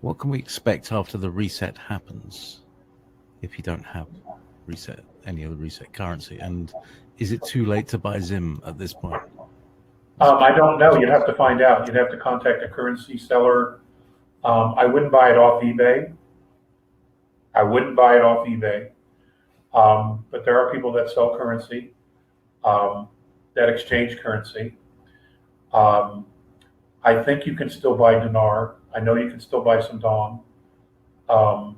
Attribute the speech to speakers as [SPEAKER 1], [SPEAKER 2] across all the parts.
[SPEAKER 1] What can we expect after the reset happens if you don't have any of the reset currency? And is it too late to buy Zim at this point?
[SPEAKER 2] I don't know. You'd have to find out. You'd have to contact a currency seller. I wouldn't buy it off eBay. I wouldn't buy it off eBay. But there are people that sell currency, that exchange currency. Um, I think you can still buy dinar. I know you can still buy some dong. Um,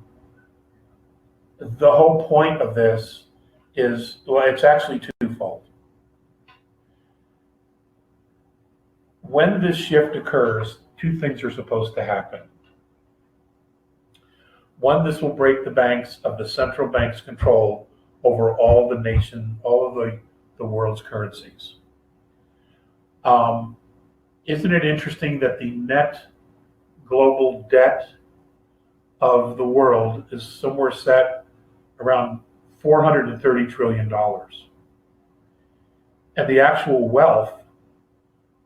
[SPEAKER 2] the whole point of this is, well, it's actually twofold. When this shift occurs, two things are supposed to happen. One, this will break the banks of the central bank's control over all of the world's currencies. Isn't it interesting that the net global debt of the world is somewhere set around $430 trillion? And the actual wealth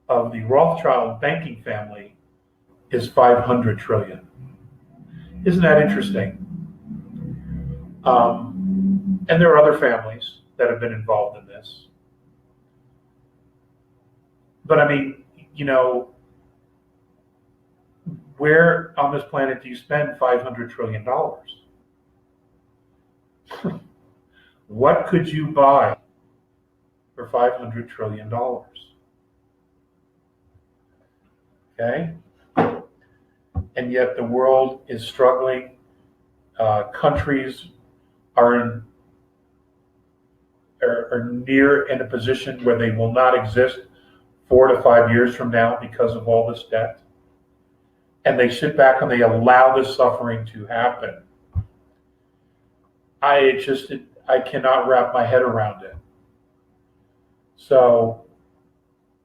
[SPEAKER 2] of the Rothschild banking family is 500 trillion. Isn't that interesting? And there are other families that have been involved in this. But I mean, where on this planet do you spend $500 trillion? What could you buy for $500 trillion? Okay? And yet the world is struggling. Countries are near in a position where they will not exist 4 to 5 years from now because of all this debt. And they sit back and they allow this suffering to happen. I cannot wrap my head around it. So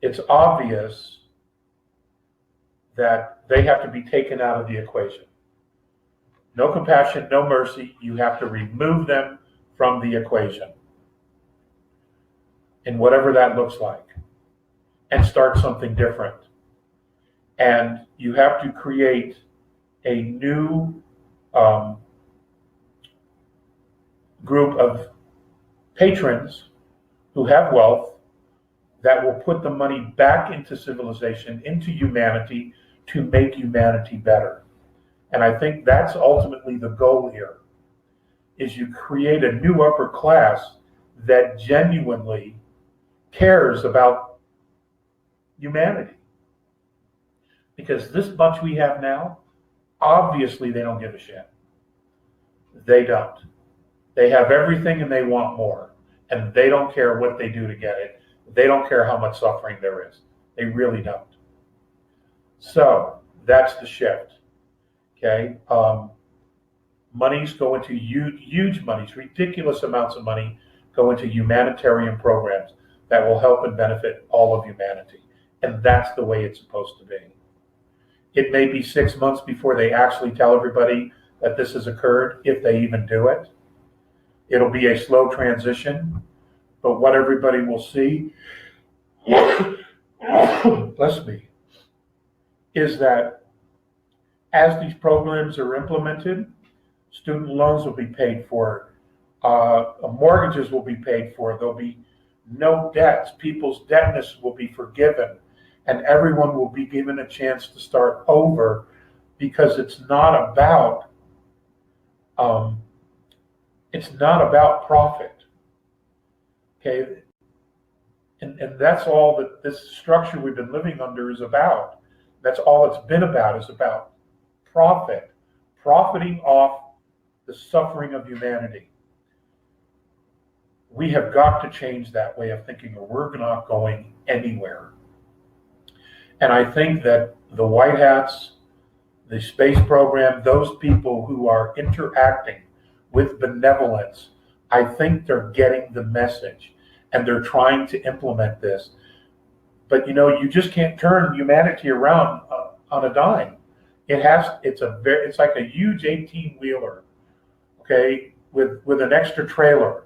[SPEAKER 2] it's obvious that they have to be taken out of the equation. No compassion, no mercy. You have to remove them from the equation, and whatever that looks like, and start something different. And you have to create a new group of patrons who have wealth that will put the money back into civilization, into humanity, to make humanity better. And I think that's ultimately the goal here, is you create a new upper class that genuinely cares about humanity. Because this bunch we have now, obviously they don't give a shit. They don't. They have everything and they want more. And they don't care what they do to get it. They don't care how much suffering there is. They really don't. So that's the shift. Okay. Monies go into huge monies, ridiculous amounts of money go into humanitarian programs that will help and benefit all of humanity. And that's the way it's supposed to be. It may be 6 months before they actually tell everybody that this has occurred, if they even do it. It'll be a slow transition, but what everybody will see, bless me, is that as these programs are implemented, student loans will be paid for, mortgages will be paid for, there'll be no debts, people's debtness will be forgiven, and everyone will be given a chance to start over, because it's not about profit. Okay, and that's all that this structure we've been living under is about. That's all it's been about, is about profit, profiting off the suffering of humanity. We have got to change that way of thinking, or we're not going anywhere. And I think that the White Hats, the space program, those people who are interacting with benevolence, I think they're getting the message and they're trying to implement this. But you just can't turn humanity around on a dime. It's like a huge 18-wheeler, okay, with an extra trailer.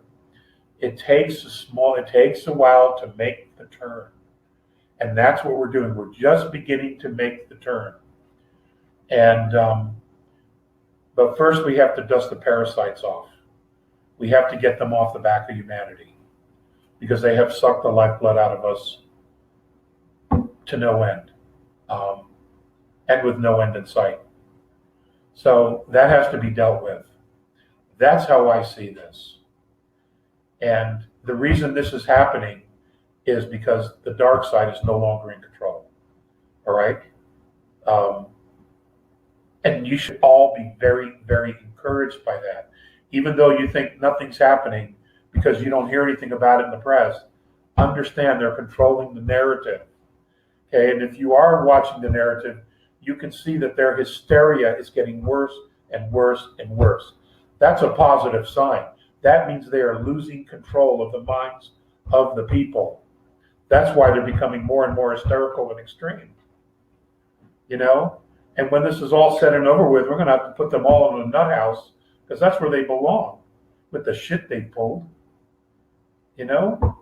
[SPEAKER 2] It takes a while to make the turn. And that's what we're doing. We're just beginning to make the turn. And But first we have to dust the parasites off. We have to get them off the back of humanity, because they have sucked the lifeblood out of us to no end, and with no end in sight. So that has to be dealt with. That's how I see this. And the reason this is happening is because the dark side is no longer in control. All right? And you should all be very, very encouraged by that. Even though you think nothing's happening because you don't hear anything about it in the press, understand they're controlling the narrative. Okay, and if you are watching the narrative, you can see that their hysteria is getting worse and worse and worse. That's a positive sign. That means they are losing control of the minds of the people. That's why they're becoming more and more hysterical and extreme. You know? And when this is all said and over with, we're going to have to put them all in a nut house, because that's where they belong, with the shit they pulled. You know?